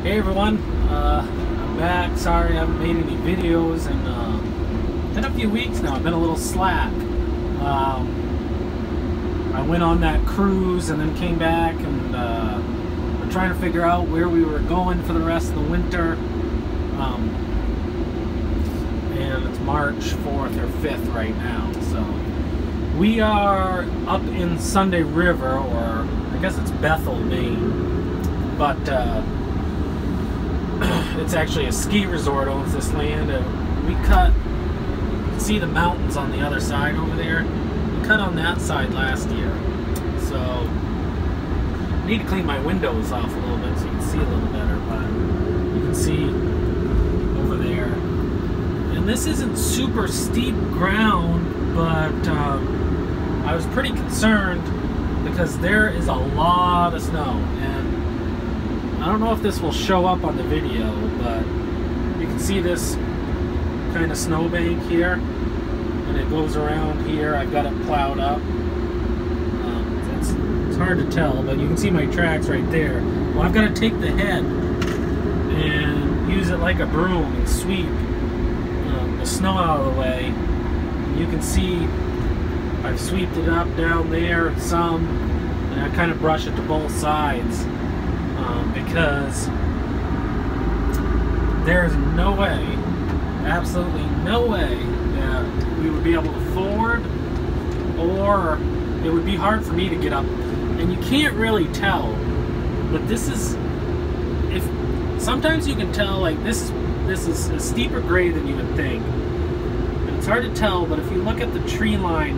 Hey everyone, I'm back. Sorry I haven't made any videos in been a few weeks now. I've been a little slack. I went on that cruise and then came back, and we're trying to figure out where we were going for the rest of the winter. And it's March 4th or 5th right now. So we are up in Sunday River, or I guess it's Bethel, Maine. But it's actually a ski resort owns this land, and we cut, you can see the mountains on the other side over there. We cut on that side last year, so I need to clean my windows off a little bit so you can see a little better, but you can see over there. And this isn't super steep ground, but I was pretty concerned because there is a lot of snow, and I don't know if this will show up on the video, but you can see this kind of snowbank here, and it goes around here. I've got it plowed up. It's hard to tell, but you can see my tracks right there. Well, I've got to take the head and use it like a broom and sweep the snow out of the way. You can see I've sweeped it up down there some, and I kind of brush it to both sides. Because there's no way, absolutely no way, that we would be able to ford, or it would be hard for me to get up. And you can't really tell, but this is, if sometimes you can tell, like this is a steeper grade than you would think, and it's hard to tell. But if you look at the tree line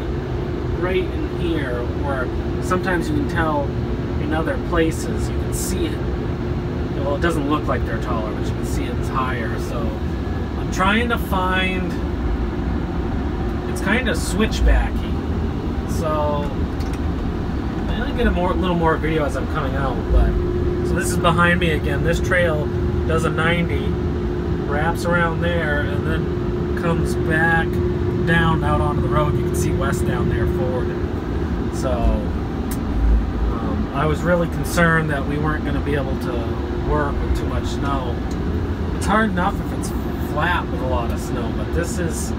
right in here, or sometimes you can tell in other places, you can see it. Well, it doesn't look like they're taller, but you can see it's higher. So I'm trying to find, it's kind of switchbacky. So I'm gonna get a little more video as I'm coming out. But so this is behind me again. This trail does a 90, wraps around there, and then comes back down out onto the road. You can see west down there forward. So I was really concerned that we weren't going to be able to work with too much snow. It's hard enough if it's flat with a lot of snow, but this is,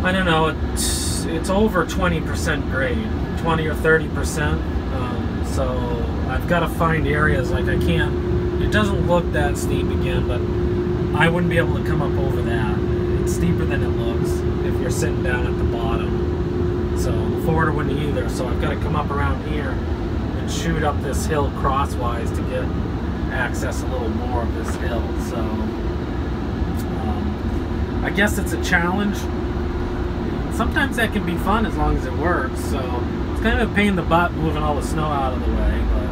I don't know, it's over 20% grade, 20 or 30%. So I've got to find areas, like I can't, it doesn't look that steep again, but I wouldn't be able to come up over that. It's steeper than it looks if you're sitting down at the bottom. So the forwarder wouldn't either, so I've got to come up around here and shoot up this hill crosswise to get access a little more of this hill. So I guess it's a challenge. Sometimes that can be fun as long as it works. So it's kind of a pain in the butt moving all the snow out of the way, but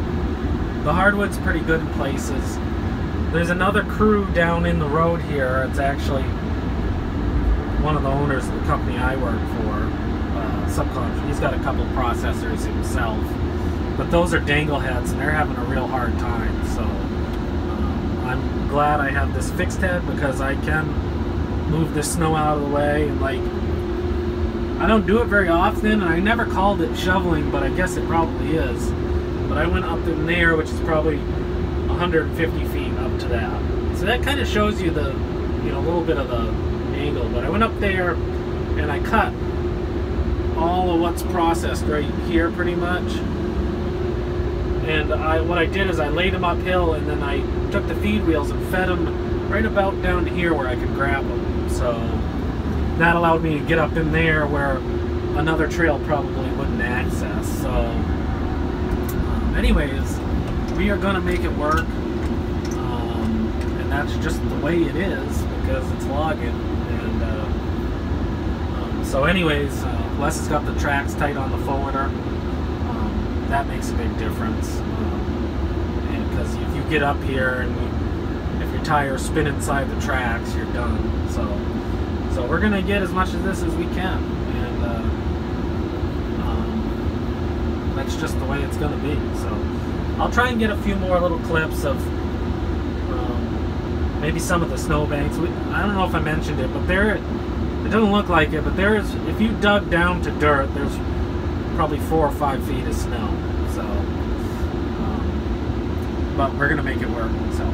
the hardwood's pretty good in places. There's another crew down in the road here. It's actually one of the owners of the company I work for. Subcontract. He's got a couple processors himself, but those are dangle heads, and they're having a real hard time. So I'm glad I have this fixed head, because I can move this snow out of the way. And like, I don't do it very often, and I never called it shoveling, but I guess it probably is. But I went up in there, which is probably 150 feet up to that. So that kind of shows you the, you know, a little bit of the angle. But I went up there and I cut all of what's processed right here pretty much, and what I did is I laid them uphill, and then I took the feed wheels and fed them right about down to here where I could grab them. So that allowed me to get up in there where another trail probably wouldn't access. So anyways, we are gonna make it work, and that's just the way it is because it's logging. And so anyways, Les has got the tracks tight on the forwarder. That makes a big difference. And because if you get up here and if your tires spin inside the tracks, you're done. So we're gonna get as much of this as we can, and that's just the way it's gonna be. So I'll try and get a few more little clips of maybe some of the snowbanks. I don't know if I mentioned it, but it doesn't look like it, but there's, if you dug down to dirt, there's probably 4 or 5 feet of snow. So but we're gonna make it work. So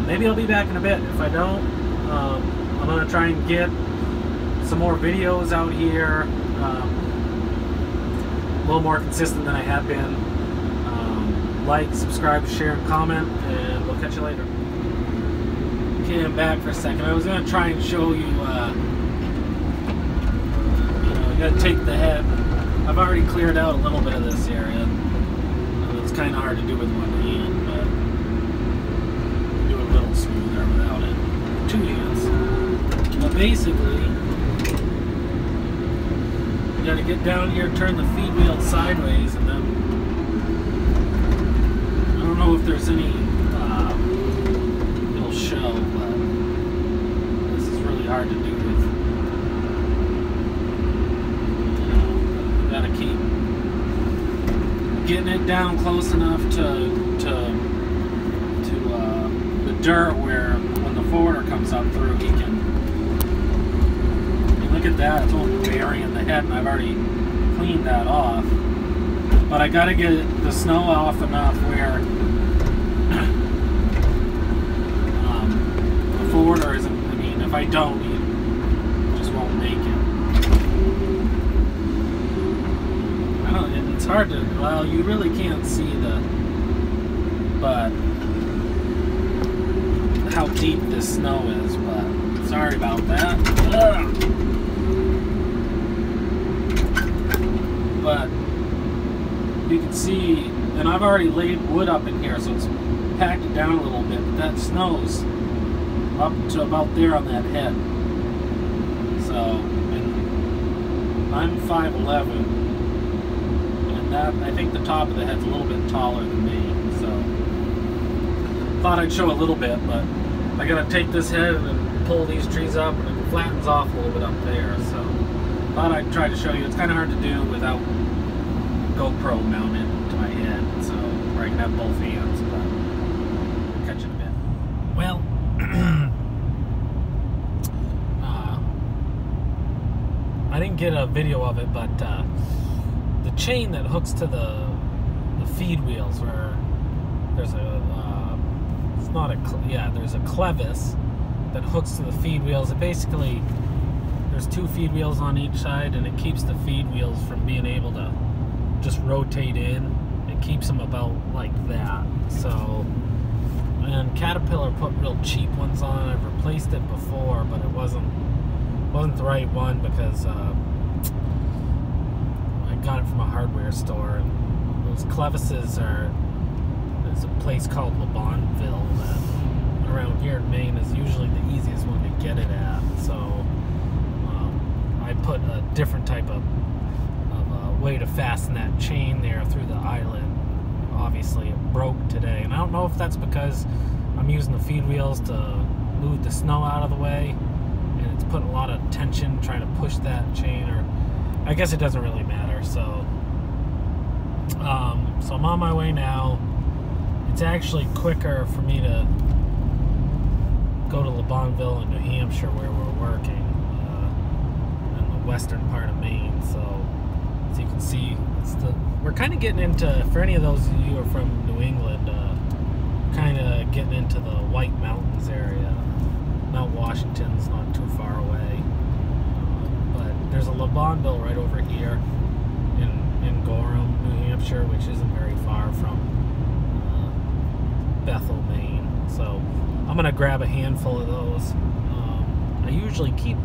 maybe I'll be back in a bit. If I don't, I'm gonna try and get some more videos out here, a little more consistent than I have been. Like, subscribe, share, and comment, and we'll catch you later. Okay, I'm back for a second. I was gonna try and show you, you gotta take the head. I've already cleared out a little bit of this area. It's kind of hard to do with one hand, but do it a little smoother without it. 2 hands. But basically, you gotta get down here, turn the feed wheel sideways, and then I don't know if there's any little shell, but this is really hard to do with. You gotta keep getting it down close enough to the dirt where when the forwarder comes up through, he can. Look at that, it's all burying the head, and I've already cleaned that off. But I gotta get the snow off enough where the forwarder isn't. I mean, if I don't, he just won't make it. I don't. It's hard to. Well, you really can't see but how deep this snow is. But sorry about that. Ugh. But you can see, and I've already laid wood up in here, so it's packed it down a little bit. But that snow's up to about there on that head. So, and I'm 5'11", and that, I think the top of the head's a little bit taller than me. So, thought I'd show a little bit, but I gotta take this head and then pull these trees up, and it flattens off a little bit up there. So, thought I'd try to show you. It's kind of hard to do without GoPro mounted to my head, so where I can have both hands, but I'll catch it in a bit. Well, I didn't get a video of it, but the chain that hooks to the feed wheels, where there's there's a clevis that hooks to the feed wheels. It basically, there's 2 feed wheels on each side, and it keeps the feed wheels from being able to just rotate in. It keeps them about like that. So, and Caterpillar put real cheap ones on. I've replaced it before, but it wasn't the right one because I got it from a hardware store, and those clevises there's a place called LeBonville that around here in Maine is usually the easiest one to get it at. So I put a different type of way to fasten that chain there through the eyelet. Obviously it broke today, and I don't know if that's because I'm using the feed wheels to move the snow out of the way, and it's putting a lot of tension trying to push that chain, or I guess it doesn't really matter. So so I'm on my way now. It's actually quicker for me to go to LeBonville in New Hampshire, where we're working, in the western part of Maine. So as you can see, we're kind of getting into, for any of those of you who are from New England, kind of getting into the White Mountains area. Mount Washington's not too far away, but there's a LeBonville right over here in Gorham, New Hampshire, which isn't very far from Bethel, Maine. So I'm gonna grab a handful of those. I usually keep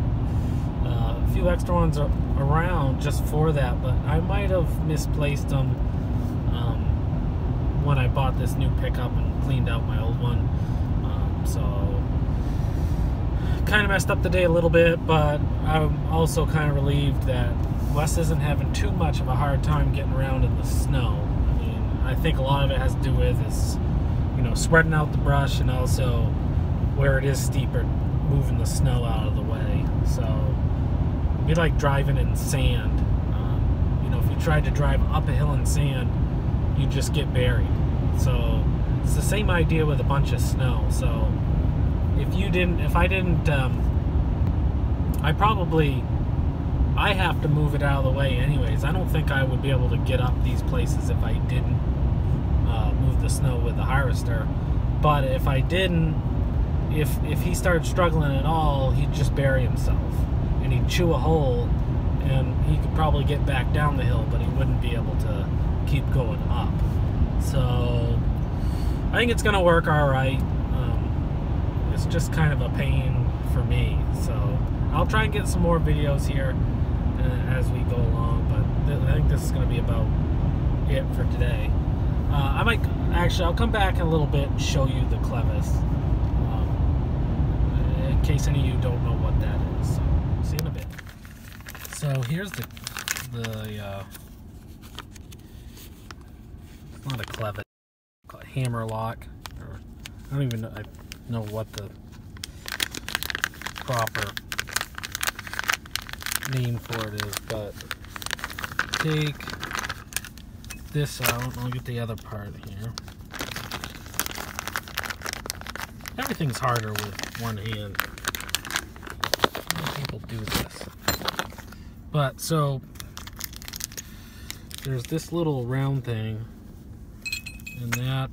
a few extra ones around just for that, but I might have misplaced them when I bought this new pickup and cleaned out my old one. So kind of messed up the day a little bit, but I'm also kind of relieved that Wes isn't having too much of a hard time getting around in the snow. I mean, I think a lot of it has to do with is, spreading out the brush, and also where it is steeper, moving the snow out of the way. So it'd be like driving in sand. If you tried to drive up a hill in sand, you'd just get buried. So it's the same idea with a bunch of snow. So if I didn't, I have to move it out of the way anyways. I don't think I would be able to get up these places if I didn't move the snow with the harvester. But if I didn't, if he started struggling at all, he'd just bury himself and he'd chew a hole, and he could probably get back down the hill, but he wouldn't be able to keep going up. So I think it's gonna work all right. It's just kind of a pain for me, so I'll try and get some more videos here as we go along, but I think this is going to be about it for today. I might actually, I'll come back in a little bit and show you the clevis, in case any of you don't know what that is. So see you in a bit. So here's the it's not a clevis, hammer lock, or I don't even know what the proper name for it is, but take this out. I'll get the other part here. Everything's harder with one hand. How do people do this? But so there's this little round thing, and that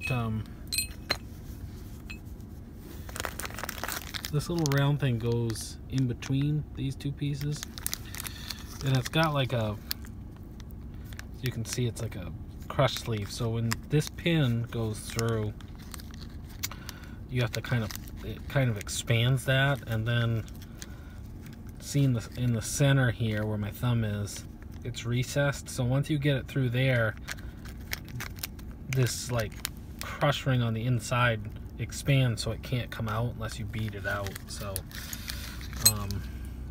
this little round thing goes in between these two pieces, and it's got like a, you can see it's like a crush sleeve. So when this pin goes through, you have to it kind of expands that, and then see in the center here where my thumb is, it's recessed. So once you get it through there, this like crush ring on the inside expands, so it can't come out unless you beat it out. So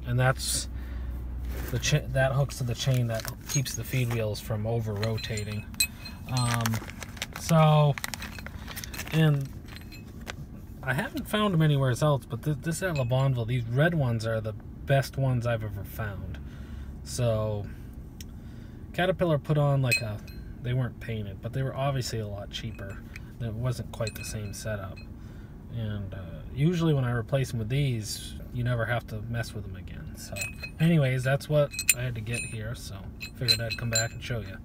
and that's that hooks to the chain that keeps the feed wheels from over rotating. So, and I haven't found them anywhere else, but this at Le Bonville, these red ones are the best ones I've ever found. So Caterpillar put on like they weren't painted, but they were obviously a lot cheaper. It wasn't quite the same setup, and usually when I replace them with these, you never have to mess with them again. So anyways, that's what I had to get here, so figured I'd come back and show you.